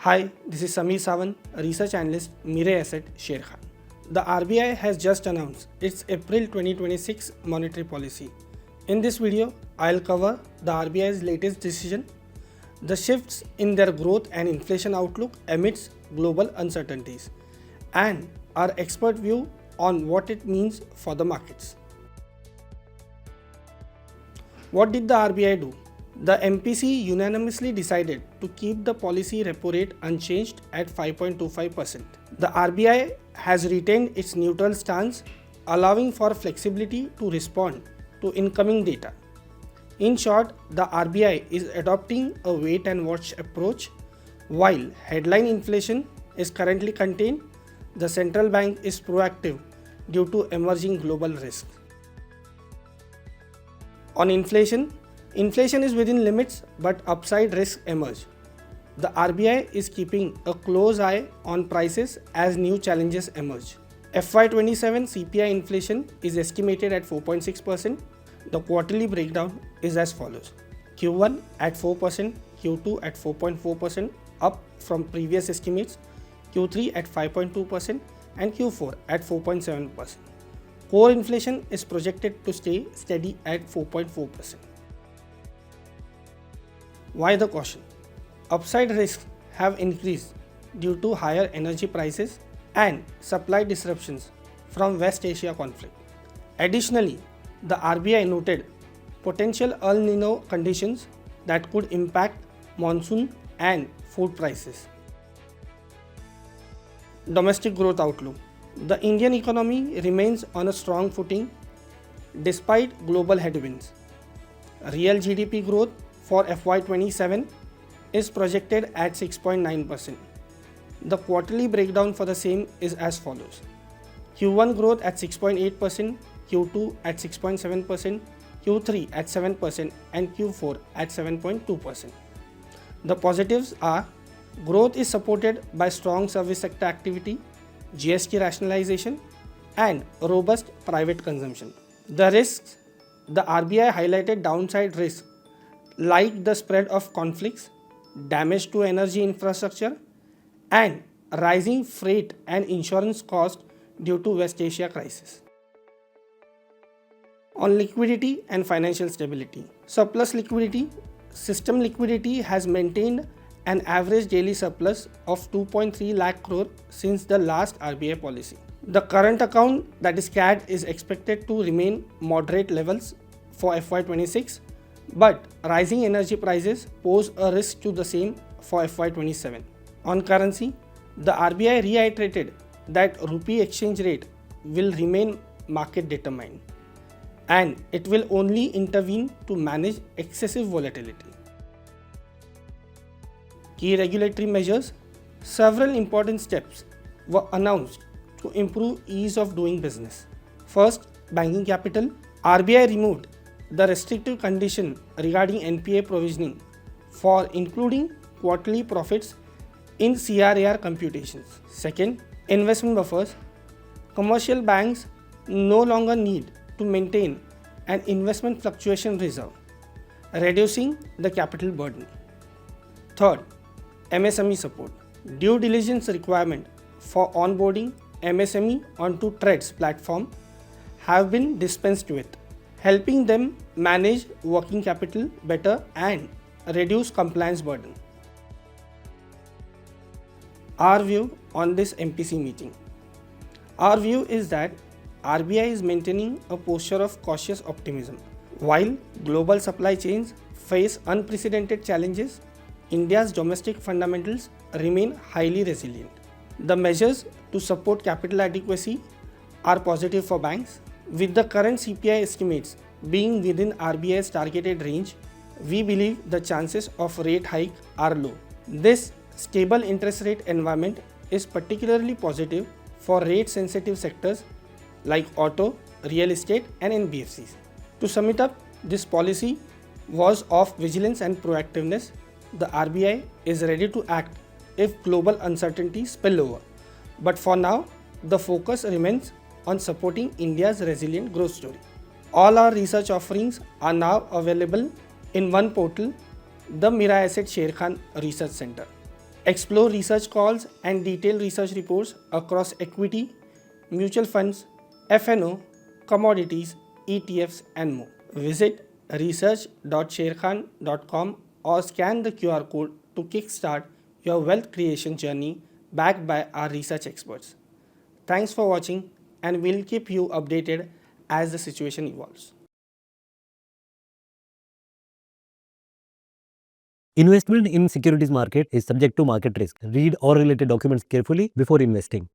Hi, this is Samir Sawan, a research analyst, Mire Asset, Sherkhan. The RBI has just announced its April 2026 monetary policy. In this video, I'll cover the RBI's latest decision, the shifts in their growth and inflation outlook amidst global uncertainties, and our expert view on what it means for the markets. What did the RBI do? The MPC unanimously decided to keep the policy repo rate unchanged at 5.25%. The RBI has retained its neutral stance, allowing for flexibility to respond to incoming data. In short, the RBI is adopting a wait and watch approach. While headline inflation is currently contained, the central bank is proactive due to emerging global risks. On inflation is within limits, but upside risks emerge. The RBI is keeping a close eye on prices as new challenges emerge. FY27 CPI inflation is estimated at 4.6%. The quarterly breakdown is as follows: Q1 at 4%, Q2 at 4.4%, up from previous estimates, Q3 at 5.2%, and Q4 at 4.7%. Core inflation is projected to stay steady at 4.4%. Why the caution? Upside risks have increased due to higher energy prices and supply disruptions from West Asia conflict. Additionally, the RBI noted potential El Nino conditions that could impact monsoon and food prices. Domestic growth outlook. The Indian economy remains on a strong footing despite global headwinds. Real GDP growth for FY27 is projected at 6.9%. The quarterly breakdown for the same is as follows: Q1 growth at 6.8%, Q2 at 6.7%, Q3 at 7%, and Q4 at 7.2%. The positives are growth is supported by strong service sector activity, GST rationalization, and robust private consumption. The risks: the RBI highlighted downside risks like the spread of conflicts, damage to energy infrastructure, and rising freight and insurance costs due to West Asia crisis. On liquidity and financial stability. Surplus liquidity. System liquidity has maintained an average daily surplus of 2.3 lakh crore since the last RBI policy. The current account, that is CAD, is expected to remain moderate levels for FY26, but rising energy prices pose a risk to the same for FY27. On currency, the RBI reiterated that rupee exchange rate will remain market determined, and it will only intervene to manage excessive volatility. Key regulatory measures. Several important steps were announced to improve ease of doing business. First, banking capital. RBI removed the restrictive condition regarding NPA provisioning for including quarterly profits in CRAR computations. Second, investment buffers. Commercial banks no longer need to maintain an investment fluctuation reserve, reducing the capital burden. Third, MSME support. Due diligence requirement for onboarding MSME onto TRED's platform have been dispensed with, helping them manage working capital better and reduce compliance burden. Our view on this MPC meeting. Our view is that RBI is maintaining a posture of cautious optimism. While global supply chains face unprecedented challenges, India's domestic fundamentals remain highly resilient. The measures to support capital adequacy are positive for banks. With the current CPI estimates being within RBI's targeted range, we believe the chances of rate hike are low. This stable interest rate environment is particularly positive for rate-sensitive sectors like auto, real estate, and NBFCs. To sum it up, this policy was of vigilance and proactiveness. The RBI is ready to act if global uncertainties spill over. But for now, the focus remains on supporting India's resilient growth story. All our research offerings are now available in one portal, the Mira Asset Sherkhan Research Center. Explore research calls and detailed research reports across equity, mutual funds, FNO, commodities, ETFs, and more. Visit research.sherkhan.com or scan the QR code to kickstart your wealth creation journey backed by our research experts. Thanks for watching, and we'll keep you updated as the situation evolves. Investment in securities market is subject to market risk. Read all related documents carefully before investing.